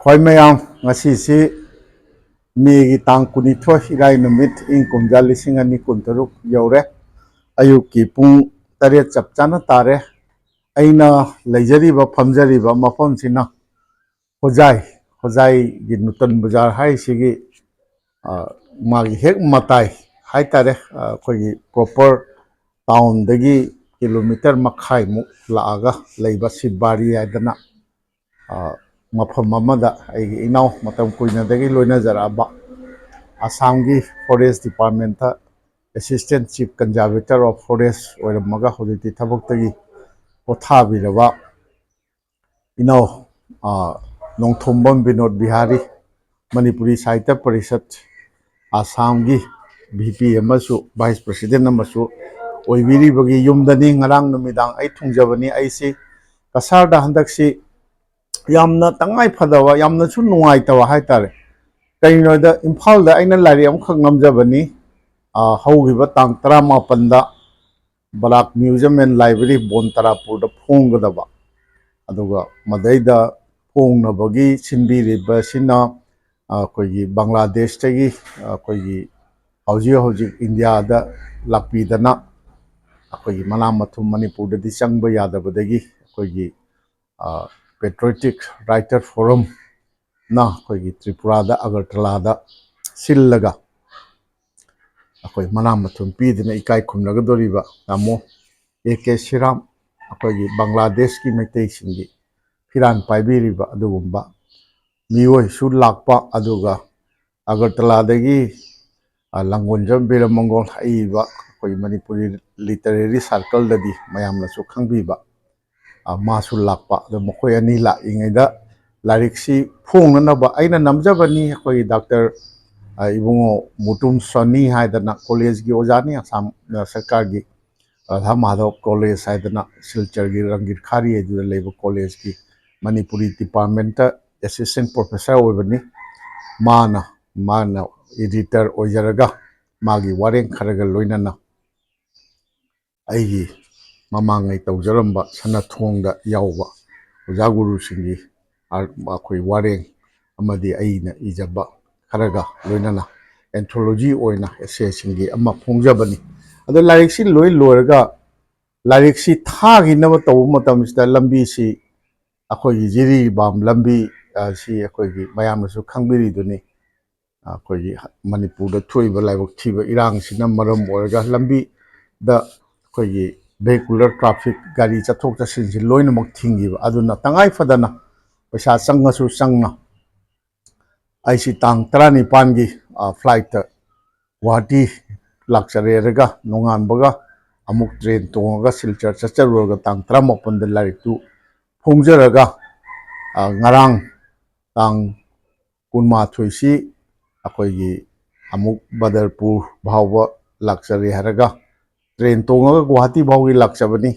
Khoi mayam ngasi si Mei tang kunithoi irai numit ing kumja lising ani kuntaruk yaure ayuki pung tariat chap chana tare aina leijariba phamjariba mafam sina hojai gi nutan bazar hai sigi magi hek matai hai tare khoi proper town dagi kilometer makhai mu laaga leiba sibari aidana mafam amada ai inau matam kuina dagi loina jaraba Assamgi Forest Department tha Assistant Chief Conservator of Forest oiramaga hojiti thabaktagi pothabiraba inau Nongthombam Binod Bihari Manipuri Sahitya Parishad Assamgi VP amasu Vice President amasu oibiribagi yumdani ngarang numidang ai thungjabani aisi kasarda handaksi yamna tangai phadawa yamna su nungai tawa haitare kainoda Imphal da aina lari amkhak namjabani haugiba tang 18 Barak Museum and Library Bontarapur da phonggadaba aduga madaida phongnabagi sinbiriba sina akoigi Bangladesh tagi akoigi hauji India da lakpidana akoigi Manamathum Manipur da di changba yadabadagi akoigi Patriotic Writer Forum na akoigi Tripura da Agartala da sillaga akoi Manamathum pidina ikai khumnagadoriba namo AK Siram akoi Bangladesh ki meitei singi firan paibiriba adugumba mioi su lakpa aduga Agartala dagi Langonjam Biramangol haiba akoi Manipuri Literary Circle dadi mayamna su khangbiba masu lakpa da mokoi ani la ingaida lariksi phongnanaba aina namjabani akoi Dr. Ibungo Mutum Sani haidana college gi ojani Assam Sarkar gi Radha Madhav College haidana Silchar gi Rangir Khari edu leba college gi Manipuri Department Assistant Professor oibani mana editor ojaraga magi wareng kharaga loinana aigi mamangai tawjaramba sanathongda yawba oja guru singi akhoi wareng amadi aina ijaba kharaga loinana anthology oina essay singi ama phongjabani ado lariksi loiraga lariksi thagi naba tawu matamsida lambi si akhoi Jiribam lambi si akhoi mayamna su khangbiri duni akhoi Manipur da thoiba laibak thiba irang sina maram oiraga lambi da akhoi vehicular traffic gari chathok chasin si loinamak thingiba aduna tangai fadana paisa changasu changna aisi tang 19 gi flight Guwahati lakchareraga nonganbaga amuk train tongaga Silchar chacharuga tang 18 da lariktu phongjaraga ngarang tang 23 si akoigi amuk Badarpur bhawba lakchare haraga train tongaga Guwahati bhawgi lakchabani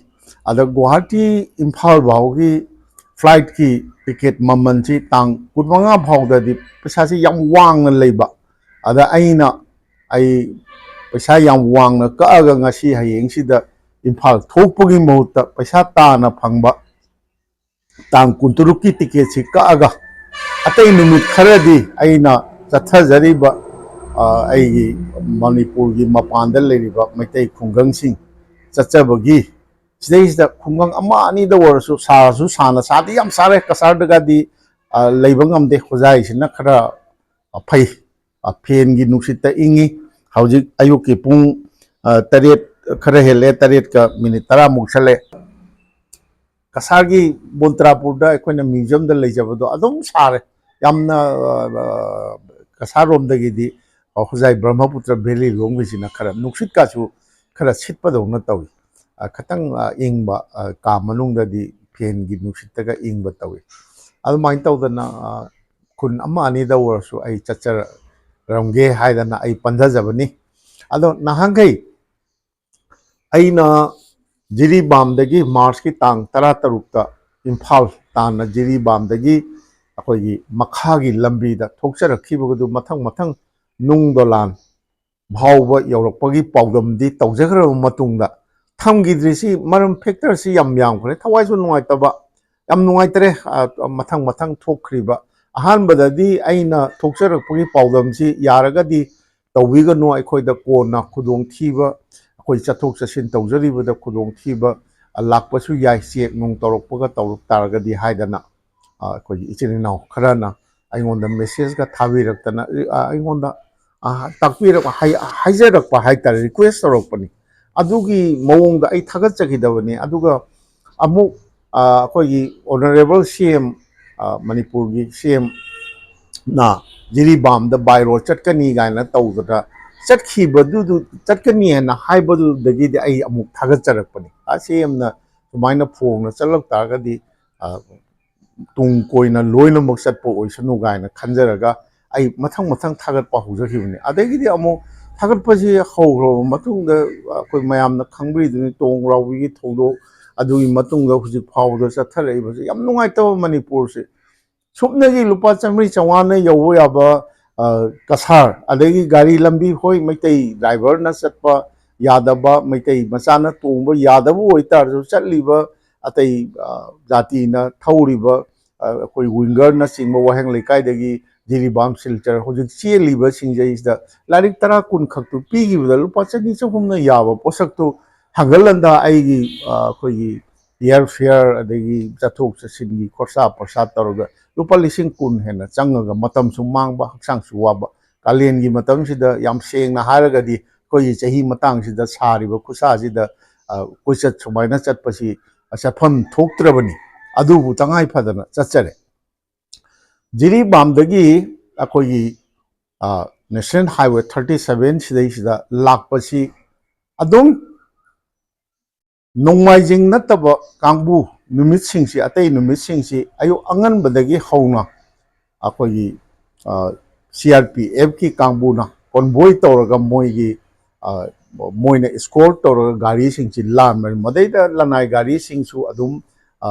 ada Guwahati Imphal bhawgi flight ki ticket mamanchi tang 15 bhawdadi paisa si yam wangna leiba ada aina ai paisa yam wangna kaaga ngasi hayengsida Imphal thokpagi mahutta paisa tana phangba tang 23 ki ticket si kaaga atei numit kharadi aina chathajariba aigi Manipur gi mapanda leiriba maitai khungangsing chachabagi sidaisida khungang ama ani da warasu sarasu sana sadi yam sare kasardaga di leibangamde hojai sina khara phai fen gi nuksita ingi hojik ayuki pung taret khara hele taret ka minute 10 muksale kasargi Bontrapur da akoina museum da leijabado adum sare yamna kasarom dagi di hojai Brahmaputra Valley longvisina khara nuksit kasu khara sitpadona tawi khatang ingba ka manungda di fen gi nuksitaga ingba tawi adumain tawdana kun ama ani da warasu ai chachar ramge haidana ai pandhajabani ado nahangai aina Jiribam dagi March ki tang 13 ta Imphal tana Jiribam dagi akoigi makhagi lambi da thokcharakhibagadu mathang Nung Dolan ꯐꯥꯎꯕ ꯌꯧꯔꯛꯄꯒꯤ ꯄꯥꯎꯗꯝꯗꯤ ꯇꯧꯖꯈ꯭ꯔꯕ ꯃꯇꯨꯡꯗ ꯊꯝꯈꯤꯗ꯭ꯔꯤꯁꯤ ꯃꯔꯝ ꯐꯦꯛꯇꯔꯁꯤ ꯌꯥꯝ ꯌꯥꯝꯈ꯭ꯔꯦ, ꯊꯋꯥꯏꯁꯨ ꯅꯨꯡꯉꯥꯏꯇꯕ, ꯌꯥꯝ ꯅꯨꯡꯉꯥꯏꯇ꯭ꯔꯦ ꯃꯊꯪ ꯃꯊꯪ ꯊꯣꯛꯈ꯭ꯔꯤꯕ ꯑꯍꯥꯟꯕꯗꯗꯤ ꯑꯩꯅ ꯊꯣꯛꯆꯔꯛꯄꯒꯤ ꯄꯥꯎꯗꯝꯁꯤ ꯌꯥꯔꯒꯗꯤ ꯇꯧꯕꯤꯒꯅꯨ, ꯑꯩꯈꯣꯏꯗ ꯀꯣꯟꯅ ꯈꯨꯗꯣꯡꯊꯤꯕ, ꯑꯩꯈꯣꯏ ꯆꯠꯊꯣꯛ ꯆꯠꯁꯤꯟ ꯇꯧꯖꯔꯤꯕꯗ ꯈꯨꯗꯣꯡꯊꯤꯕ ꯂꯥꯛꯄꯁꯨ ꯌꯥꯏ, ꯆꯦꯛ ꯅꯨꯡ ꯇꯧꯔꯛꯄꯒ ꯇꯧꯔꯛ ꯇꯥꯔꯒꯗꯤ ꯍꯥꯏꯗꯅ ꯑꯩꯈꯣꯏꯒꯤ ꯏꯆꯤꯟ ꯏꯅꯥꯎ ꯈꯔꯅ ꯑꯩꯉꯣꯟꯗ ꯃꯦꯁꯦꯖꯀ ꯊꯥꯕꯤꯔꯛꯇꯅ ꯑꯩꯉꯣꯟꯗ ꯇꯥꯛꯄꯤꯔꯛꯄ ꯍꯥꯏꯖꯔꯛꯄ ꯍꯥꯏꯇꯥꯔꯦ, ꯔꯤꯀ꯭ꯋꯦꯁ ꯇꯧꯔꯛꯄꯅꯤ꯫ ꯑꯗꯨꯒꯤ ꯃꯑꯣꯡꯗ ꯑꯩ ꯊꯥꯒꯠꯆꯈꯤꯗꯕꯅꯤ꯫ ꯑꯗꯨꯒ ꯑꯃꯨꯛ ꯑꯩꯈꯣꯏꯒꯤ ꯑꯣꯅꯔꯦꯕꯜ ꯁꯤ ꯑꯦꯝ, ꯃꯅꯤꯄꯨꯔꯒꯤ ꯁꯤ ꯑꯦꯝꯅ ꯖꯤꯔꯤꯕꯥꯝꯗ ꯕꯥꯏ ꯔꯣꯗ ꯆꯠꯀꯅꯤ ꯀꯥꯏꯅ ꯇꯧꯗꯅ ꯆꯠꯈꯤꯕꯗꯨ ꯆꯠꯀꯅꯤ ꯍꯥꯏꯅ ꯍꯥꯏꯕꯗꯨꯗꯒꯤꯗꯤ ꯑꯩ ꯑꯃꯨꯛ ꯊꯥꯒꯠꯆꯔꯛꯄꯅꯤ꯫ ꯁꯤ ꯑꯦꯝꯅ ꯁꯨꯃꯥꯏꯅ ꯐꯣꯡꯅ ꯆꯠꯂꯛ ꯇꯥꯔꯒꯗꯤ ꯇꯨꯡ ꯀꯣꯏꯅ ꯂꯣꯏꯅꯃꯛ ꯆꯠꯄ ꯑꯣꯏꯁꯅꯨ ꯀꯥꯏꯅ ꯈꯟꯖꯔꯒ ꯑꯩ ꯃꯊꯪ ꯃꯊꯪ ꯊꯥꯒꯠꯄ ꯍꯧꯖꯈꯤꯕꯅꯤ꯫ ꯑꯗꯒꯤꯗꯤ ꯑꯃꯨꯛ ꯊꯥꯒꯠꯄꯁꯤ ꯍꯧꯈ꯭ꯔꯕ ꯃꯇꯨꯡꯗ ꯑꯩꯈꯣꯏ ꯃꯌꯥꯝꯅ ꯈꯪꯕꯤꯗꯨꯅꯤ ꯇꯣꯡ꫰ꯔꯥꯎꯕꯤꯒꯤ ꯊꯧꯗꯣꯛ, ꯑꯗꯨꯒꯤ ꯃꯇꯨꯡꯗ ꯍꯧꯖꯤꯛ ꯐꯥꯎꯕꯗ ꯆꯠꯊꯔꯛꯏꯕꯁꯤ ꯌꯥꯝ ꯅꯨꯡꯉꯥꯏꯇꯕ ꯃꯅꯤꯄꯨꯔꯁꯤ ꯁꯨꯞꯅꯒꯤ ꯂꯨꯄꯥ 100-150ꯅ ꯌꯧꯕ ꯌꯥꯕ ꯀꯁꯥꯔ, ꯑꯗꯒꯤ ꯒꯥꯔꯤ ꯂꯝꯕꯤ, ꯍꯣꯏ ꯃꯩꯇꯩ ꯗ꯭ꯔꯥꯏꯚꯔꯅ ꯆꯠꯄ ꯌꯥꯗꯕ, ꯃꯩꯇꯩ ꯃꯆꯥꯅ ꯇꯣꯡꯕ ꯌꯥꯗꯕ ꯑꯣꯏꯇꯥꯔꯁꯨ ꯆꯠꯂꯤꯕ ꯑꯇꯩ ꯖꯥꯇꯤꯅ ꯊꯧꯔꯤꯕ ꯑꯩꯈꯣꯏ ꯋꯤꯡꯒꯔꯅꯆꯤꯡꯕ ꯋꯥꯍꯦꯡ ꯂꯩꯀꯥꯏꯗꯒꯤ ꯖꯤꯔꯤꯕꯥꯝ ꯁꯤꯜꯆꯔ ꯍꯧꯖꯤꯛ ꯆꯦꯜꯂꯤꯕ ꯁꯤꯡꯖꯩꯁꯤꯗ ꯂꯥꯏꯔꯤꯛ 10-20 ꯈꯛꯇꯨ ꯄꯤꯈꯤꯕꯗ ꯂꯨꯄꯥ 100-200ꯅ ꯌꯥꯕ ꯄꯣꯠꯁꯛꯇꯨ ꯍꯪꯒꯠ-ꯍꯟꯗꯥ ꯑꯩꯒꯤ ꯑꯩꯈꯣꯏꯒꯤ ꯏꯌꯥꯔ ꯐꯤꯌꯔ ꯑꯗꯒꯤ ꯆꯠꯊꯣꯛ ꯆꯠꯁꯤꯟꯒꯤ ꯈꯣꯔꯁꯥ ꯄꯣꯔꯁꯥ ꯇꯧꯔꯒ ꯂꯨꯄꯥ 10,000 ꯍꯦꯟꯅ ꯆꯪꯉꯒ ꯃꯇꯝꯁꯨ ꯃꯥꯡꯕ, ꯍꯛꯆꯥꯡꯁꯨ ꯋꯥꯕ, ꯀꯥꯂꯦꯟꯒꯤ ꯃꯇꯝꯁꯤꯗ ꯌꯥꯝ ꯁꯦꯡꯅ ꯍꯥꯏꯔꯒꯗꯤ ꯑꯩꯈꯣꯏꯒꯤ ꯆꯍꯤ ꯃꯇꯥꯡꯁꯤꯗ ꯁꯥꯔꯤꯕ ꯈꯨꯠꯁꯥꯁꯤꯗ ꯀꯣꯏꯆꯠ ꯁꯨꯃꯥꯏꯅ ꯆꯠꯄꯁꯤ ꯆꯠꯐꯝ ꯊꯣꯛꯇ꯭ꯔꯕꯅꯤ꯫ ꯑꯗꯨꯕꯨ ꯇꯉꯥꯏ ꯐꯗꯅ ꯆꯠꯆꯔꯦ꯫ ꯖꯤꯔꯤꯕꯥꯝꯗꯒꯤ ꯑꯩꯈꯣꯏꯒꯤ ꯅꯦꯁꯅꯦꯜ ꯍꯥꯏꯋꯦ 37 ꯁꯤꯗꯩꯁꯤꯗ ꯂꯥꯛꯄꯁꯤ ꯑꯗꯨꯝ ꯅꯣꯡꯃꯥꯏꯖꯤꯡ ꯅꯠꯇꯕ ꯀꯥꯡꯕꯨ ꯅꯨꯃꯤꯠꯁꯤꯡꯁꯤ, ꯑꯇꯩ ꯅꯨꯃꯤꯠꯁꯤꯡꯁꯤ ꯑꯌꯨꯛ ꯑꯉꯟꯕꯗꯒꯤ ꯍꯧꯅ ꯑꯩꯈꯣꯏꯒꯤ CRPFꯀꯤ ꯀꯥꯡꯕꯨꯅ ꯀꯣꯟꯚꯣꯏ ꯇꯧꯔꯒ ꯃꯣꯏꯅ ꯏꯁꯀꯣꯔꯠ ꯇꯧꯔꯒ ꯒꯥꯔꯤꯁꯤꯡꯁꯤ ꯂꯥꯟꯕꯅꯤ꯫ ꯃꯗꯩꯗ ꯂꯅꯥꯏ ꯒꯥꯔꯤꯁꯤꯡꯁꯨ ꯑꯗꯨꯝ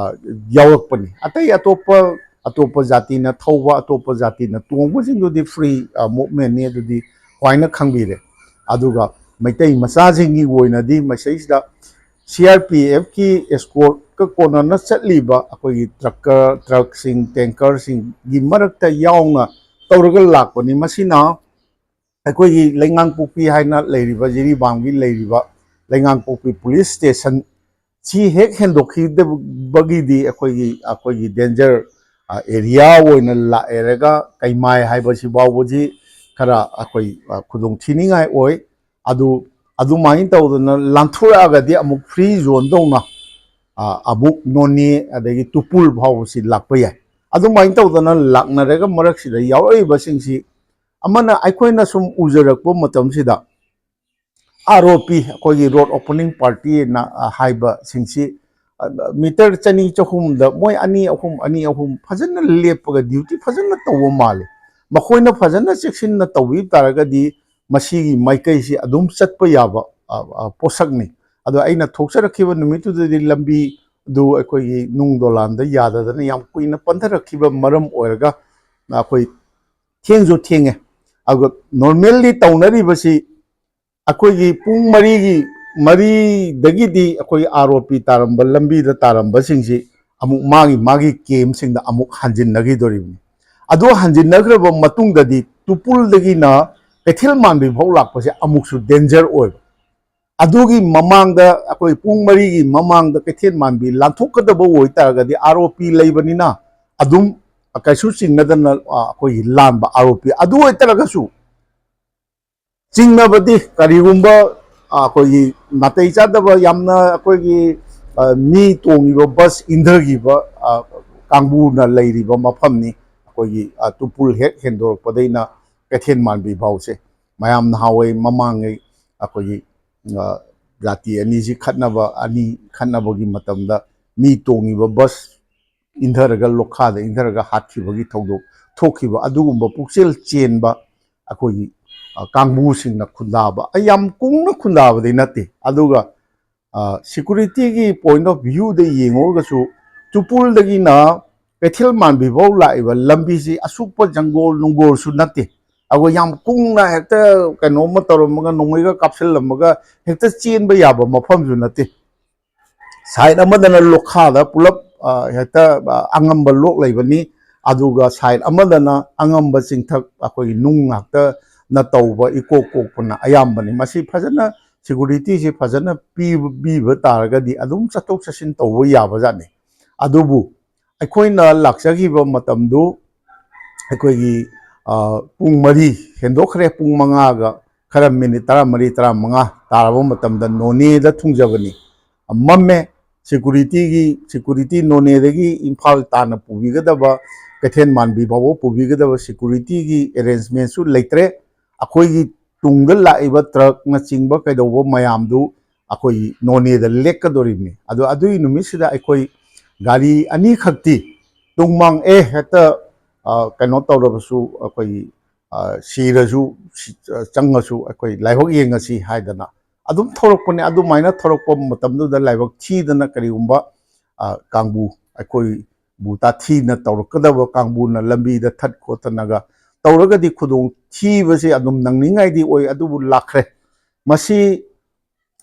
ꯌꯥꯎꯔꯛꯄꯅꯤ꯫ ꯑꯇꯩ ꯑꯇꯣꯞꯄ ꯖꯥꯇꯤꯅ ꯊꯧꯕ, ꯑꯇꯣꯞꯄ ꯖꯥꯇꯤꯅ ꯇꯣꯡꯕꯁꯤꯡꯗꯨꯗꯤ ꯐ꯭ꯔꯤ ꯃꯨꯞꯃꯦꯟꯅꯤ, ꯑꯗꯨꯗꯤ ꯈ꯭ꯋꯥꯏꯅ ꯈꯪꯕꯤꯔꯦ꯫ ꯑꯗꯨꯒ ꯃꯩꯇꯩ ꯃꯆꯥꯁꯤꯡꯒꯤ ꯑꯣꯏꯅꯗꯤ ꯃꯁꯤꯗꯩꯁꯤꯗ CRPFꯀꯤ ꯑꯦꯁꯀꯣꯔꯠꯀ ꯀꯣꯟꯅꯅ ꯆꯠꯂꯤꯕ ꯑꯩꯈꯣꯏꯒꯤ ꯇ꯭ꯔꯛꯁꯤꯡ, ꯇꯦꯡꯀꯔꯁꯤꯡꯒꯤ ꯃꯔꯛꯇ ꯌꯥꯎꯅ ꯇꯧꯔꯒ ꯂꯥꯛꯄꯅꯤ꯫ ꯃꯁꯤꯅ ꯑꯩꯈꯣꯏꯒꯤ ꯂꯩꯉꯥꯡꯄꯣꯛꯄꯤ ꯍꯥꯏꯅ ꯂꯩꯔꯤꯕ ꯖꯤꯔꯤꯕꯥꯝꯒꯤ ꯂꯩꯔꯤꯕ ꯂꯩꯉꯥꯡꯄꯣꯛꯄꯤ ꯄꯨꯂꯤꯁ ꯁ꯭ꯇꯦꯁꯟ ꯁꯤ ꯍꯦꯛ ꯍꯦꯟꯗꯣꯛꯈꯤꯗꯕꯒꯤꯗꯤ ꯑꯩꯈꯣꯏꯒꯤ ꯗꯦꯟꯖꯔ ꯑꯦꯔꯤꯌꯥ ꯑꯣꯏꯅ ꯂꯥꯛꯑꯦꯔꯒ ꯀꯩꯃꯥꯏ ꯍꯥꯏꯕꯁꯤ ꯐꯥꯎꯕꯁꯤ ꯈꯔ ꯑꯩꯈꯣꯏ ꯈꯨꯗꯣꯡꯊꯤꯅꯤꯡꯉꯥꯏ ꯑꯣꯏ꯫ ꯑꯗꯨꯃꯥꯏꯅ ꯇꯧꯗꯅ ꯂꯥꯟꯊꯣꯔꯛꯑꯒꯗꯤ ꯑꯃꯨꯛ ꯐ꯭ꯔꯤ ꯖꯣꯟꯗꯧꯅ ꯑꯃꯨꯛ ꯅꯣꯅꯦ ꯑꯗꯒꯤ ꯇꯨꯄꯨꯜ ꯐꯥꯎꯕꯁꯤ ꯂꯥꯛꯄ ꯌꯥꯏ꯫ ꯑꯗꯨꯃꯥꯏꯅ ꯇꯧꯗꯅ ꯂꯥꯛꯅꯔꯒ ꯃꯔꯛꯁꯤꯗ ꯌꯥꯎꯔꯛꯏꯕꯁꯤꯡꯁꯤ ꯑꯃꯅ ꯑꯩꯈꯣꯏꯅ ꯁꯨꯝ ꯎꯖꯔꯛꯄ ꯃꯇꯝꯁꯤꯗ ROP, ꯑꯩꯈꯣꯏꯒꯤ ꯔꯣꯗ ꯑꯣꯄꯅꯤꯡ ꯄꯥꯔꯇꯤꯅ ꯍꯥꯏꯕꯁꯤꯡꯁꯤ ꯃꯤꯇꯔ 200-300ꯗ ꯃꯣꯏ 2-3 ꯐꯖꯅ ꯂꯦꯞꯄꯒ ꯗ꯭ꯌꯨꯇꯤ ꯐꯖꯅ ꯇꯧꯕ ꯃꯥꯜꯂꯤ꯫ ꯃꯈꯣꯏꯅ ꯐꯖꯅ ꯆꯦꯛꯁꯤꯟꯅ ꯇꯧꯕꯤꯕ ꯇꯥꯔꯒꯗꯤ ꯃꯁꯤꯒꯤ ꯃꯥꯏꯀꯩꯁꯤ ꯑꯗꯨꯝ ꯆꯠꯄ ꯌꯥꯕ ꯄꯣꯠꯁꯛꯅꯤ꯫ ꯑꯗꯣ ꯑꯩꯅ ꯊꯣꯛꯆꯔꯛꯈꯤꯕ ꯅꯨꯃꯤꯠꯇꯨꯗꯗꯤ ꯂꯝꯕꯤꯗꯨ ꯑꯩꯈꯣꯏꯒꯤ ꯅꯨꯡ ꯗꯣꯂꯥꯟꯗ ꯌꯥꯗꯗꯅ ꯌꯥꯝ ꯀꯨꯏꯅ ꯄꯟꯊꯔꯛꯈꯤꯕ ꯃꯔꯝ ꯑꯣꯏꯔꯒ ꯑꯩꯈꯣই ꯊꯦꯡꯁꯨ ꯊꯦꯡꯉꯦ꯫ ꯑꯗꯨꯒ ꯅꯣꯔꯃꯦꯜꯂꯤ ꯇꯧꯅꯔꯤꯕꯁꯤ ꯑꯩꯈꯣꯏꯒꯤ ꯄꯨꯡ 4ꯗꯒꯤꯗꯤ ꯑꯩꯈꯣꯏ ROP ꯇꯥꯔꯝꯕ ꯂꯝꯕꯤꯗ ꯇꯥꯔꯝꯕꯁꯤꯡꯁꯤ ꯑꯃꯨꯛ ꯃꯥꯒꯤ ꯀꯦꯝꯁꯤꯡꯗ ꯑꯃꯨꯛ ꯍꯟꯖꯤꯟꯅꯈꯤꯗꯣꯔꯤꯕꯅꯤ꯫ ꯑꯗꯣ ꯍꯟꯖꯤꯟꯅꯈ꯭ꯔꯕ ꯃꯇꯨꯡꯗꯗꯤ ꯇꯨꯄꯨꯜꯗꯒꯤꯅ ꯀꯩꯊꯦꯜ ꯃꯥꯟꯕꯤ ꯐꯥꯎ ꯂꯥꯛꯄꯁꯦ ꯑꯃꯨꯛꯁꯨ ꯗꯦꯟꯖꯔ ꯑꯣꯏꯕ꯫ ꯑꯗꯨꯒꯤ ꯃꯃꯥꯡꯗ ꯑꯩꯈꯣꯏ ꯄꯨꯡ 4ꯒꯤ ꯃꯃꯥꯡꯗ ꯀꯩꯊꯦꯜ ꯃꯥꯟꯕꯤ ꯂꯥꯟꯊꯣꯛꯀꯗꯕ ꯑꯣꯏꯇꯥꯔꯒꯗꯤ ROP ꯂꯩꯕꯅꯤꯅ ꯑꯗꯨꯝ ꯀꯩꯁꯨ ꯆꯤꯡꯅꯗꯅ ꯑꯩꯈꯣꯏꯒꯤ ꯂꯥꯟꯕ ROP ꯑꯗꯨ ꯑꯣꯏꯇꯥꯔꯒꯁꯨ ꯆꯤꯡꯅꯕꯗꯤ ꯀꯔꯤꯒꯨꯝꯕ ꯑꯩꯈꯣꯏꯒꯤ ꯅꯥꯇꯩ ꯆꯥꯗꯕ ꯌꯥꯝꯅ ꯑꯩꯈꯣꯏꯒꯤ ꯃꯤ ꯇꯣꯡꯉꯤꯕ ꯕꯁ ꯏꯟꯊꯈꯤꯕ ꯀꯥꯡꯕꯨꯅ ꯂꯩꯔꯤꯕ ꯃꯐꯝꯅꯤ꯫ ꯑꯩꯈꯣꯏꯒꯤ ꯇꯨꯄꯨꯜ ꯍꯦꯛ ꯍꯦꯟꯗꯣꯔꯛꯄꯗꯩꯅ ꯀꯩꯊꯦꯜ ꯃꯥꯟꯕꯤ ꯐꯥꯎꯁꯦ ꯃꯌꯥꯝ ꯅꯍꯥꯟꯋꯥꯏ ꯃꯃꯥꯡꯉꯩ ꯑꯩꯈꯣꯏꯒꯤ ꯖꯥꯇꯤ ꯑꯅꯤꯁꯤ ꯈꯠꯅꯕꯒꯤ ꯃꯇꯝꯗ ꯃꯤ ꯇꯣꯡꯉꯤꯕ ꯕꯁ ꯏꯟꯊꯔꯒ ꯂꯣꯛꯈꯥꯗ ꯏꯟꯊꯔꯒ ꯍꯥꯠꯈꯤꯕꯒꯤ ꯊꯧꯗꯣꯛ ꯊꯣꯛꯈꯤꯕ ꯑꯗꯨꯒꯨꯝꯕ ꯄꯨꯛꯆꯦꯜ ꯆꯦꯟꯕ ꯑꯩꯈꯣꯏꯒꯤ ꯀꯥꯡꯕꯨꯁꯤꯡꯅ ꯈꯨꯟꯗꯥꯕ, ꯑꯩ ꯌꯥꯝ ꯀꯨꯡꯅ ꯈꯨꯟꯗꯥꯕꯗꯤ ꯅꯠꯇꯦ꯫ ꯑꯗꯨꯒ ꯁꯦꯀꯨꯔꯤꯇꯤꯒꯤ ꯄꯣꯏꯟꯠ ꯑꯣꯐ ꯚ꯭ꯌꯨꯗ ꯌꯦꯡꯉꯨꯔꯒꯁꯨ ꯇꯨꯄꯨꯜꯗꯒꯤꯅ ꯀꯩꯊꯦꯜ ꯃꯥꯟꯕꯤ ꯐꯥꯎ ꯂꯥꯛꯏꯕ ꯂꯝꯕꯤꯁꯤ ꯑꯁꯨꯛꯄ ꯖꯪꯒꯣꯜ ꯅꯨꯡꯒꯣꯜꯁꯨ ꯅꯠꯇꯦ꯫ ꯑꯩꯈꯣꯏ ꯌꯥꯝ ꯀꯨꯡꯅ ꯍꯦꯛꯇ ꯀꯩꯅꯣꯝꯃ ꯇꯧꯔꯝꯃꯒ ꯅꯣꯡꯃꯩꯒ ꯀꯥꯞꯁꯤꯜꯂꯝꯃꯒ ꯍꯦꯛꯇ ꯆꯦꯟꯕ ꯌꯥꯕ ꯃꯐꯝꯁꯨ ꯅꯠꯇꯦ ꯁꯥꯏꯠ ꯑꯃꯗꯅ ꯂꯣꯛꯈꯥꯗ ꯄꯨꯂꯞ ꯍꯦꯛꯇ ꯑꯉꯝꯕ ꯂꯣꯛ ꯂꯩꯕꯅꯤ ꯑꯗꯨꯒ ꯁꯥꯏꯠ ꯑꯃꯗꯅ ꯑꯉꯝꯕ ꯆꯤꯡꯊꯛ ꯑꯩꯈꯣꯏꯒꯤ ꯅꯨꯡ ꯉꯥꯛꯇꯅ ꯇꯧꯕ ꯏꯀꯣꯛ ꯀꯣꯛꯄꯅ ꯑꯌꯥꯝꯕꯅꯤ ꯃꯁꯤ ꯐꯖꯅ ꯁꯦꯀꯨꯔꯤꯇꯤꯁꯤ ꯐꯖꯅ ꯄꯤꯕ ꯇꯥꯔꯒꯗꯤ ꯑꯗꯨꯝ ꯆꯠꯊꯣꯛ ꯆꯠꯁꯤꯟ ꯇꯧꯕ ꯌꯥꯕꯖꯥꯠꯅꯤ ꯑꯗꯨꯕꯨ ꯑꯩꯈꯣꯏꯅ ꯂꯥꯛꯆꯈꯤꯕ ꯃꯇꯝꯗꯨ ꯑꯩꯈꯣꯏꯒꯤ ꯄꯨꯡ 4 ꯍꯦꯟꯗꯣꯛꯈ꯭ꯔꯦ ꯄꯨꯡ 5ꯒ ꯈꯔ ꯃꯤꯅꯤꯠ 14 15 ꯇꯥꯔꯕ ꯃꯇꯝꯗ ꯅꯣꯅꯦꯗ ꯊꯨꯡꯖꯕꯅꯤ ꯃꯝꯃꯦ ꯁꯦꯀꯨꯔꯤꯇꯤ ꯅꯣꯅꯦꯗꯒꯤ ꯏꯝꯐꯥꯜ ꯇꯥꯟꯅ ꯄꯨꯕꯤꯒꯗꯕ ꯀꯩꯊꯦꯜ ꯃꯥꯟꯕꯤ ꯐꯥꯎꯕ ꯄꯨꯕꯤꯒꯗꯕ ꯁꯦꯀꯨꯔꯤꯇꯤꯒꯤ ꯑꯦꯔꯦꯟꯖꯃꯦꯟꯁꯨ ꯂꯩꯇ꯭ꯔꯦ ꯑꯩꯈꯣꯏꯒꯤ ꯇꯨꯡꯗ ꯂꯥꯛꯏꯕ ꯇ꯭ꯔꯛꯅꯆꯤꯡꯕ ꯀꯩꯗꯧꯕ ꯃꯌꯥꯝꯗꯨ ꯑꯩꯈꯣꯏꯒꯤ ꯅꯣꯅꯦꯗ ꯂꯦꯛꯀꯗꯧꯔꯤꯕꯅꯤ ꯑꯗꯣ ꯑꯗꯨꯒꯤ ꯅꯨꯃꯤꯠꯁꯤꯗ ꯑꯩꯈꯣꯏ ꯒꯥꯔꯤ ꯑꯅꯤꯈꯛꯇꯤ ꯇꯨꯡꯃꯥꯡ ꯍꯦꯛꯇ ꯀꯩꯅꯣ ꯇꯧꯔꯕꯁꯨ ꯑꯩꯈꯣꯏꯒꯤ ꯁꯤꯔꯁꯨ ꯆꯪꯉꯁꯨ ꯑꯩꯈꯣꯏ ꯂꯥꯏꯕꯛ ꯌꯦꯡꯉꯁꯤ ꯍꯥꯏꯗꯅ ꯑꯗꯨꯝ ꯊꯧꯔꯛꯄꯅꯦ ꯑꯗꯨꯃꯥꯏꯅ ꯊꯧꯔꯛꯄ ꯃꯇꯝꯗꯨꯗ ꯂꯥꯏꯕꯛ ꯊꯤꯗꯅ ꯀꯔꯤꯒꯨꯝꯕ ꯀꯥꯡꯕꯨ ꯑꯩꯈꯣꯏꯕꯨ ꯇꯥꯊꯤꯅ ꯇꯧꯔꯛꯀꯗꯕ ꯀꯥꯡꯕꯨꯅ ꯂꯝꯕꯤꯗ ꯊꯠ ꯈꯣꯠꯇꯅꯒ ꯇꯧꯔꯒꯗꯤ ꯈꯨꯗꯣꯡ ꯊꯤꯕꯁꯦ ꯑꯗꯨꯝ ꯅꯪꯅꯤꯡꯉꯥꯏꯗꯤ ꯑꯣꯏ ꯑꯗꯨꯕꯨ ꯂꯥꯛꯈ꯭ꯔꯦ ꯃꯁꯤ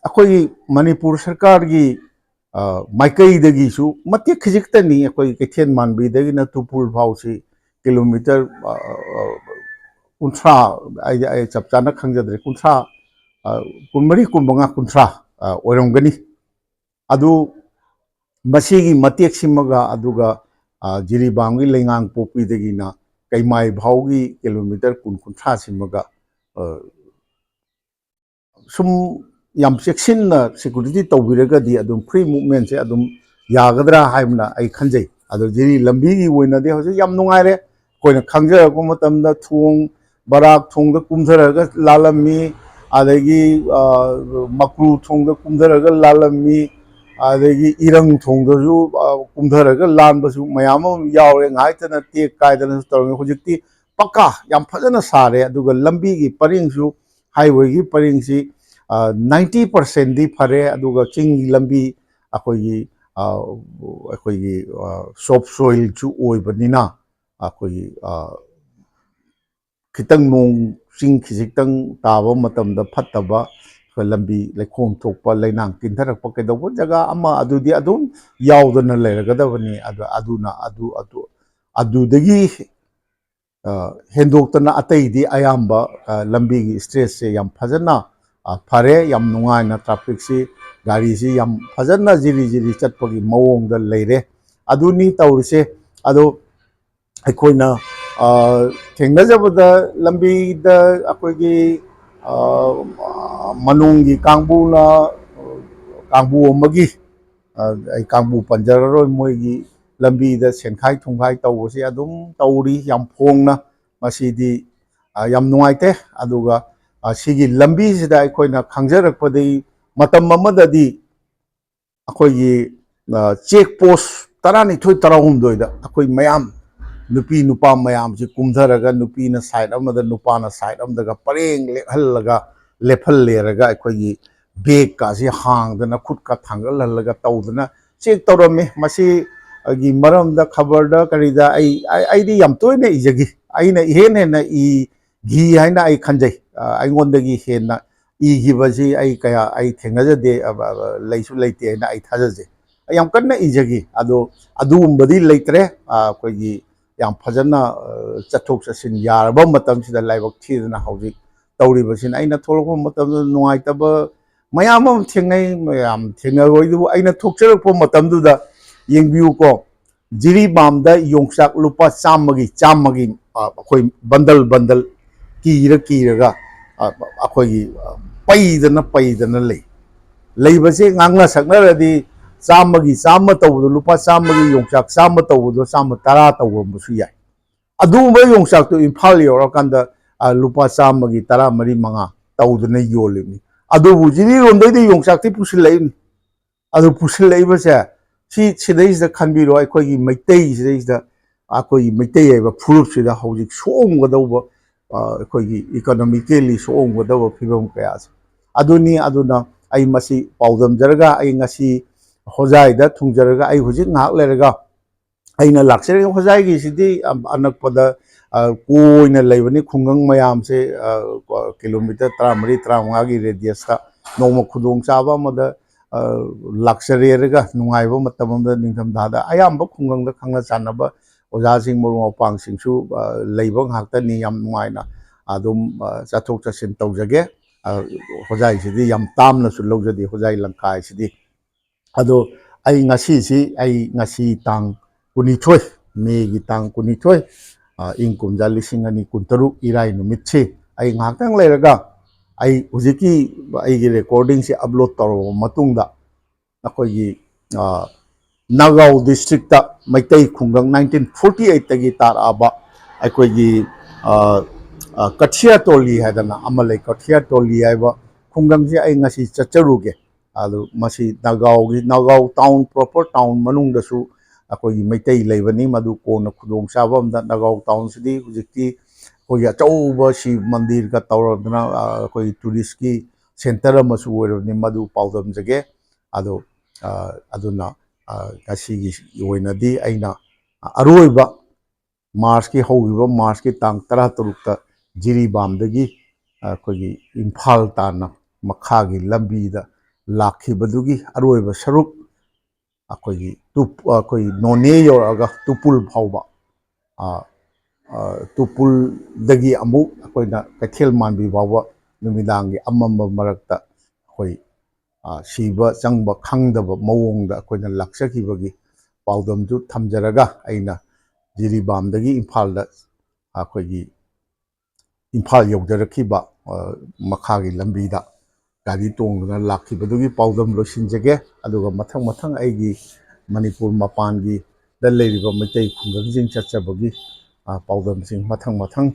ꯑꯩꯈꯣꯏꯒꯤ ꯃꯅꯤꯄꯨꯔ ꯁꯔꯀꯥꯔꯒꯤ ꯃꯥꯏꯀꯩꯗꯒꯤꯁꯨ ꯃꯇꯦꯛ ꯈꯖꯤꯛꯇꯅꯤ ꯑꯩꯈꯣꯏ ꯀꯩꯊꯦꯜ ꯃꯥꯟꯕꯤꯗꯒꯤꯅ ꯇꯨꯄꯨꯜ ꯐꯥꯎꯁꯤ ꯀꯤꯂꯣꯃꯤꯇꯔ 30 ꯑꯩ ꯆꯞ ꯆꯥꯅ ꯈꯪꯖꯗ꯭ꯔꯦ 30 24 25 30 ꯑꯣꯏꯔꯝꯒꯅꯤ ꯑꯗꯨ ꯃꯁꯤꯒꯤ ꯃꯇꯦꯛꯁꯤꯃꯒ ꯑꯗꯨꯒ ꯖꯤꯔꯤꯕꯥꯝꯒꯤ ꯂꯩꯉꯥꯡ ꯄꯣꯛꯄꯤꯗꯒꯤꯅ ꯀꯩꯃꯥꯏ ꯐꯥꯎꯒꯤ ꯀꯤꯂꯣꯃꯤꯇꯔ 20-30 ꯁꯨꯝ ꯌꯥꯝ ꯆꯦꯛꯁꯤꯟꯅ ꯁꯦꯀꯨꯔꯤꯇꯤ ꯇꯧꯕꯤꯔꯒꯗꯤ ꯑꯗꯨꯝ ꯐ꯭ꯔꯤ ꯃꯨꯚꯃꯦꯟꯁꯦ ꯑꯗꯨꯝ ꯌꯥꯒꯗ꯭ꯔꯥ ꯍꯥꯏꯕꯅ ꯑꯩ ꯈꯟꯖꯩ ꯑꯗꯣ ꯖꯤꯔꯤ ꯂꯝꯕꯤꯒꯤ ꯑꯣꯏꯅꯗꯤ ꯍꯧꯖꯤꯛ ꯌꯥꯝ ꯅꯨꯡꯉꯥꯏꯔꯦ ꯑꯩꯈꯣꯏꯅ ꯈꯪꯖꯔꯛꯄ ꯃꯇꯝꯗ ꯊꯣꯡ ꯕꯔꯥꯛ ꯊꯣꯡꯗ ꯀꯨꯝꯊꯔꯒ ꯂꯥꯜꯂꯝꯃꯤ ꯑꯗꯒꯤ ꯃꯀ꯭ꯔꯨ ꯊꯣꯡꯗ ꯀꯨꯝꯊꯔꯒ ꯂꯥꯜꯂꯝꯃꯤ ꯑꯗꯒꯤ ꯏꯔꯪ ꯊꯣꯡꯗꯁꯨ ꯀꯨꯝꯊꯔꯒ ꯂꯥꯟꯕꯁꯨ ꯃꯌꯥꯝ ꯑꯃ ꯌꯥꯎꯔꯦ ꯉꯥꯏꯇꯅ ꯇꯦꯛ ꯀꯥꯏꯗꯅꯁꯨ ꯇꯧꯔꯝꯃꯤ ꯍꯧꯖꯤꯛꯇꯤ ꯄꯛꯀꯥ ꯌꯥꯝ ꯐꯖꯅ ꯁꯥꯔꯦ ꯑꯗꯨꯒ ꯂꯝꯕꯤꯒꯤ ꯄꯔꯤꯡꯁꯨ हाईवे परिंगसी 90% फरे अदुगा चिंग लंबी अखोई अखोई सॉफ्ट सोइल चु ओइबनिना अखोई खितंग नोंग चिंग खिजितंग ताबा मतमदा फत्तबा लंबी लेखोम थोकपा लेनांग किंथरकपा केदौबा जगह अमा अदुदी अदुम यावदना लेरगदबनी अदुना अदुदगी हेंदोक्तना अतैदी अयाम्बा लंबीगी स्ट्रेच से याम फजना फरे याम नुंगाइना ट्रैफिक से गाड़ी से याम फजना जिरी जिरी चटपगी मवोंगदा लेरे अदुनी तौरिसे अदो अखोइना थेंगजबदा लंबीदा अखोइगी मनुंगी कांगबुना कांगबु अमगी आई कांगबु पंजररोय मोइगी लंबीदा सेनखाई थुंखाई तौबसे अदुम तौरी याम फोंगना मसीदी याम नुंगाइते अदुगा सिगी लंबी सिदा अखोइना खंगजरकपदई मतम अमददी अखोइगी चेक पोस्ट 12 13 अखोइ मयाम नुपी नुपा मयाम से कुमधरगा नुपीना साइड अमदा नुपाना साइड अमदगा परेंग लेहल्लगा लेफल लेरगा अखोइगी बेग कासी हांगदना खुद का थांगल हल्लगा तौदना चेक तौरमे मसी गी मरमदा खबरदा करिदा आई याम तोयने इजगी आइना हेन हेन ई घी हाइना आई खंजै आइगोंदगी हेन ई गिबजी आई कया आई थेंगजदे लैसु लैते हाइना आई थाजजे याम कन्ना इजगी अदो अदुगुंबदी लैत्रे अखोइगी याम फजना चथोक चसिन यारबा मतमसिदा लाइबक थीदना हौजिक तौरिबसिन आइना थोलकपा मतमदा नुंगाइतबा मयाम अम थेंगै मयाम थेंगरोइदु आइना थोकचरकपा मतमदुदा येंबियुको जिरीबामदा योंचाक लुपा चामगी अखोइ बंदल बंदल कीरगा अखोइ पैदना लई लेबसे ngang saknaradi चामगी चाम तौबदो लुपा चामगी योंचाक चाम तौबदो चाम 10 तौबसु याय अदुबा योंचाक तो इम्फाल योरकांदा लुपा चामगी 10 मरी मंगा तौदना योलिनी अदुबु जिरी रोंदैदि योंचाक ति पुसिलैनि अदु पुसिलैबसे सिदैसदा खनबिरो अखोइगी मैतै सिदैसदा अखोइगी मैतै हाइबा फुरुपसिदा हौजिक सोमगदौबा अखोइगी इकोनॉमिकली सोमगदौबा फिबम कयासे अदुनी अदुना आई मसी पाउदमजरगा आई ngasi होजाइदा थुंजरगा आई हुजिक ngak lerगा aina laksere hojai gi sidi anakpada कोइना लेबनी खुंगंग मयाम से किलोमीटर 30-35 की रेडियस का नोम खुदोंग चाबा मद लाक्सरेरगा नुंगाइबो मतम अमदा निंगथम दादा अयाम खुंगंग दा खंगना चानबा ओजासिंग मरु मपांग सिंगसु लेबो ngakta ni yam nuaina adum chathok chasin tawjage hojai sidi yam tamna su lawjadi hojai langkai sidi ado ai ngasi si ai ngasi tang kunithoi me gi tang kunithoi ing kumja lising ani kuntaru irai numit si ai ngaktang leiraga ai hujiki ai gi recording si upload taro matungda akhoi Nagaw district ta Maitai Khungang 1948 tagi tar aba akhoi gi Kathia Toli hadana amalai Kathia Toli haiba khungang si ai ngasi chacharuge adu masi Nagaw town proper town manung da su akhoi gi Maitai leibani madu kona khudong sabam da Nagaw town sidi hujikti khoi achauba si mandir ka tawradna akhoi tourist ki center amasu oirabni madu paudam jage adu aduna ngasiगी ओइनदी अइना अरोइबा मार्च की हौगिबा मार्च की तांग 13 जिरीबामदगी अखोगी इम्फाल ताना मखागी लंबीदा लाखिबदुगी अरोइबा सरुक अखोगी अखोई नोने योरगा तुपुल फाउबा तुपुल दगी अमु अखोइना कैथेल मानबी फाउबा नुमिदांगी अमम्ब मरक्ता अखोई सीबा चंगबा खंगदबा मवोंगदा अखोइना लाक्सखिबगी पाउदमजु थमजरगा अइना जिरीबामदगी इम्फालदा अखोइगी इम्फाल यौजरखिबा मखागी लंबीदा गाड़ी तोंगना लाखिबदुगी पाउदम लोसिनजगे अदुगा मथंग मथंग अइगी मणिपुर मपानगी दा लेरिबा Meitei खुंगंजिंग चचबगी पाउदमसिंग मथंग मथंग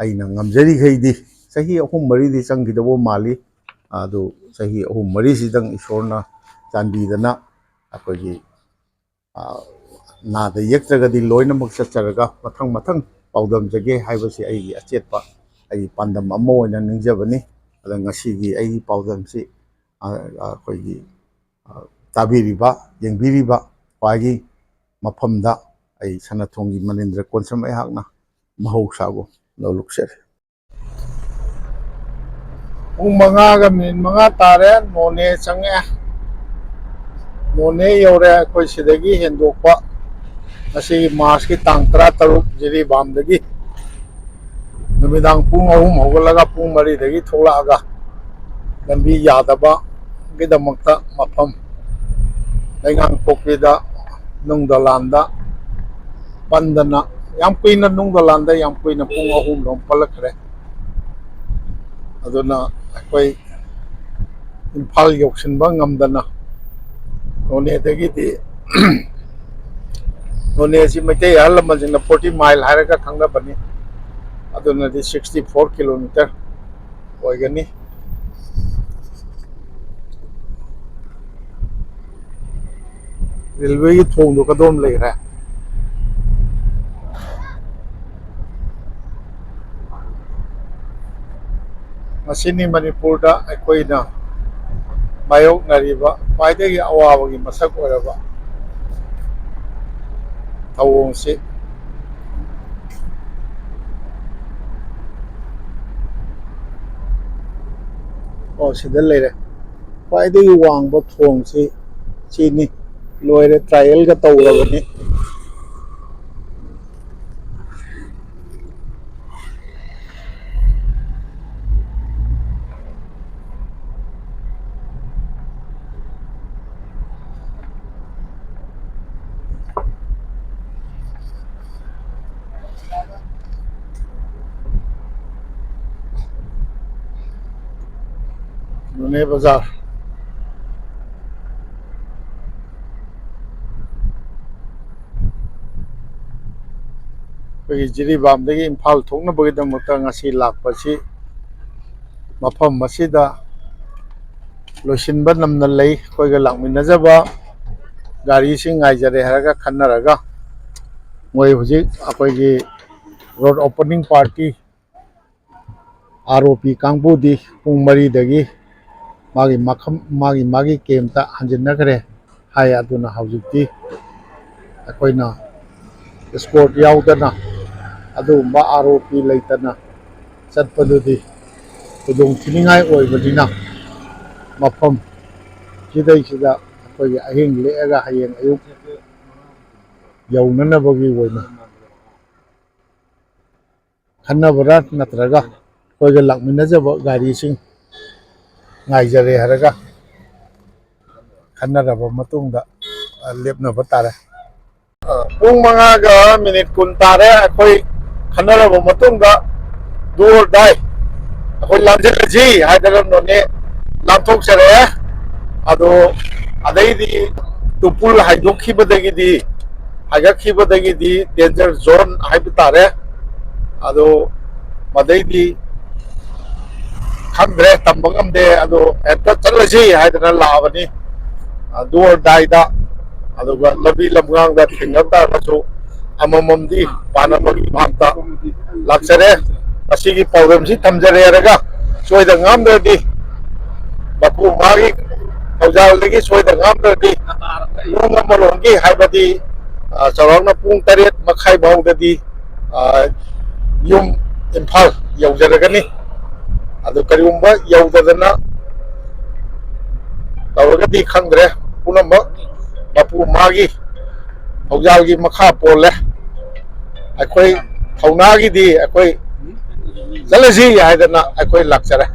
अइना ngamjarikhaydi sahi ahum mari di changidabo mali adu sahi ahum mari sidang isorna chandidana akogi na da yektragadi loina mak chacharaga mathang mathang paudam jage haibasi aigi achetpa ai pandam amo oina ningjabani ada ngasigi ai paudam si akogi tabiriba yengbiriba kwagi mafamda ai sanathongi manindra konsam ai hakna mahausago loluksere manga min manga tare none change none yore koi sidagi hendokpa asi mars ki tang 13 Jiribam dagi numidang pung ahum hogalaga pung 3 dagi tholaaga lambi yadaba gidamakta mafam lengang pokida Nung Dolan da pandana yam kuina Nung Dolan da yam kuina pung ahum dom palakre aduna akoi Imphal yoksinba ngamdana none dagi di none si maitai halamanjina 40 mile haraga khangna bani aduna di 64 kilometer oigani railway ki thong do kadom leira masini Manipur da akoina mayok nariba paidagi awabagi masak oraba tawong si sida leire paidagi wangba thong si chini loire trial ga tawrabani none bazar Pagi Jiribam dagi Imphal thokna bagidamukta ngasi lakpasi mafam masida loisinba namna lei koiga lakminajaba gari sing ngaijare haraga khannaraga moi hujik akoigi road opening party ROP kangbu di pung 3 dagi magi kemta hanjinnakre hai aduna hujikti akoina escort yaudana ꯑꯗꯨꯒꯨꯝꯕ ꯑꯥꯔꯣꯄꯤ ꯂꯩꯇꯅ ꯆꯠꯄꯗꯨꯗꯤ ꯈꯨꯗꯣꯡꯊꯤꯅꯤꯡꯉꯥꯏ ꯑꯣꯏꯕꯅꯤꯅ ꯃꯐꯝ ꯁꯤꯗꯩꯁꯤꯗ ꯑꯩꯈꯣꯏꯒꯤ ꯑꯍꯤꯡ ꯂꯦꯛꯑꯒ ꯍꯌꯦꯡ ꯑꯌꯨꯛ ꯌꯧꯅꯅꯕꯒꯤ ꯑꯣꯏꯅ ꯈꯟꯅꯕ꯭ꯔꯥ ꯅꯠꯇ꯭ꯔꯒ ꯑꯩꯈꯣꯏꯒ ꯂꯥꯛꯃꯤꯟꯅꯖꯕ ꯒꯥꯔꯤꯁꯤꯡ ꯉꯥꯏꯖꯔꯦ ꯍꯥꯏꯔꯒ ꯈꯟꯅꯔꯕ ꯃꯇꯨꯡꯗ ꯂꯦꯞꯅꯕ ꯇꯥꯔꯦ ꯄꯨꯡ 5:20 ꯇꯥꯔꯦ ꯑꯩꯈꯣꯏ ꯈꯟꯅꯔꯕ ꯃꯇꯨꯡꯗ ꯗꯨ ꯑꯣꯔ ꯗꯥꯏ ꯑꯩꯈꯣꯏ ꯂꯥꯟꯖꯜꯂꯁꯤ ꯍꯥꯏꯗꯅ ꯅꯣꯅꯦ ꯂꯥꯟꯊꯣꯛꯆꯔꯛꯑꯦ ꯑꯗꯣ ꯑꯗꯩꯗꯤ ꯇꯨꯄꯨꯜ ꯍꯥꯏꯗꯣꯛꯈꯤꯕꯗꯒꯤꯗꯤ ꯍꯥꯏꯒꯠꯈꯤꯕꯗꯒꯤꯗꯤ ꯗꯦꯟꯖꯔ ꯖꯣꯟ ꯍꯥꯏꯕ ꯇꯥꯔꯦ ꯑꯗꯣ ꯃꯗꯩꯗꯤ ꯈꯪꯗ꯭ꯔꯦ ꯇꯝꯕ ꯉꯝꯗꯦ ꯑꯗꯣ ꯍꯦꯛꯇ ꯆꯠꯂꯁꯤ ꯍꯥꯏꯗꯅ ꯂꯥꯛꯑꯕꯅꯤ ꯗꯨ ꯑꯣꯔ ꯗꯥꯏꯗ ꯑꯗꯨꯒ ꯂꯝꯕꯤ ꯂꯝꯒꯥꯡꯗ ꯊꯦꯡꯅꯕ ꯇꯥꯔꯒꯁꯨ ꯑꯃꯃꯝꯗꯤ ꯄꯥꯟꯅꯕꯒꯤ ꯚꯥꯞꯇ ꯂꯥꯛꯆꯔꯦ ꯃꯁꯤꯒꯤ ꯄꯥꯎꯗꯝꯁꯤ ꯊꯝꯖꯔꯦ ꯍꯥꯏꯔꯒ ꯁꯣꯏꯗ ꯉꯥꯝꯗ꯭ꯔꯗꯤ ꯃꯄꯨ ꯃꯥꯒꯤ ꯊꯧꯖꯥꯜꯗꯒꯤ ꯁꯣꯏꯗ ꯉꯥꯝꯗ꯭ꯔꯗꯤ ꯄꯨꯡ ꯑꯃꯔꯣꯝꯒꯤ ꯍꯥꯏꯕꯗꯤ ꯆꯥꯎꯔꯥꯛꯅ ꯄꯨꯡ 8:30 ꯐꯥꯎꯗꯗꯤ ꯌꯨꯝ ꯏꯝꯐꯥꯜ ꯌꯧꯖꯔꯒꯅꯤ ꯑꯗꯨ ꯀꯔꯤꯒꯨꯝꯕ ꯌꯧꯗꯗꯅ ꯇꯧꯔꯒꯗꯤ ꯈꯪꯗ꯭ꯔꯦ ꯄꯨꯝꯅꯃꯛ ꯃꯄꯨ ꯃꯥꯒꯤ ꯊꯧꯖꯥꯜꯒꯤ ꯃꯈꯥ ꯄꯣꯜꯂꯦ ꯑꯩꯈꯣꯏ ꯊꯧꯅꯥꯒꯤꯗꯤ ꯑꯩꯈꯣꯏ ꯆꯠꯂꯁꯤ ꯍꯥꯏꯗꯅ ꯑꯩꯈꯣꯏ ꯂꯥꯛꯆꯔꯦ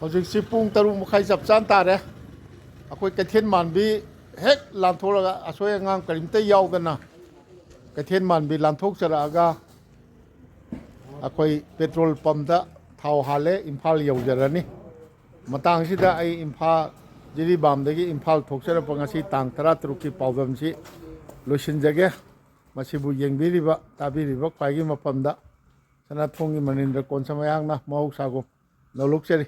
ꯍꯧꯖꯤꯛꯁꯤ ꯄꯨꯡ 6:30 ꯆꯞ ꯆꯥꯅ ꯇꯥꯔꯦ ꯑꯩꯈꯣꯏ ꯀꯩꯊꯦꯜ ꯃꯥꯟꯕꯤ ꯍꯦꯛ ꯂꯥꯟꯊꯣꯛꯑꯒ ꯑꯁꯣꯏ ꯑꯉꯥꯝ ꯀꯔꯤꯝꯇ ꯌꯥꯎꯗꯅ ꯀꯩꯊꯦꯜ ꯃꯥꯟꯕꯤ ꯂꯥꯟꯊꯣꯛꯆꯔꯛꯑꯒ ꯑꯩꯈꯣꯏ ꯄꯦꯇ꯭ꯔꯣꯜ ꯄꯝꯗ ꯊꯥꯎ ꯍꯥꯜꯂꯦ ꯏꯝꯐꯥꯜ ꯌꯧꯖꯔꯅꯤ ꯃꯇꯥꯡꯁꯤꯗ ꯑꯩ ꯏꯝꯐꯥꯜ ꯖꯤꯔꯤꯕꯥꯝꯗꯒꯤ ꯏꯝꯐꯥꯜ ꯊꯣꯛꯆꯔꯛꯄ ꯉꯁꯤ ꯇꯥꯡ 13ꯀꯤ ꯄꯥꯎꯗꯝꯁꯤ ꯂꯣꯏꯁꯤꯟꯖꯒꯦ ꯃꯁꯤꯕꯨ ꯌꯦꯡꯕꯤꯔꯤꯕ ꯇꯥꯕꯤꯔꯤꯕ ꯈ꯭ꯋꯥꯏꯒꯤ ꯃꯐꯝꯗ ꯁꯅꯥꯊꯣꯡꯒꯤ ꯃꯅꯤꯟꯗ꯭ꯔ ꯀꯣꯟꯁꯝ ꯃꯌꯥꯡꯅ ꯃꯍꯧꯁꯥꯒꯨꯝ ꯅꯣꯂꯨꯛꯆꯔꯤ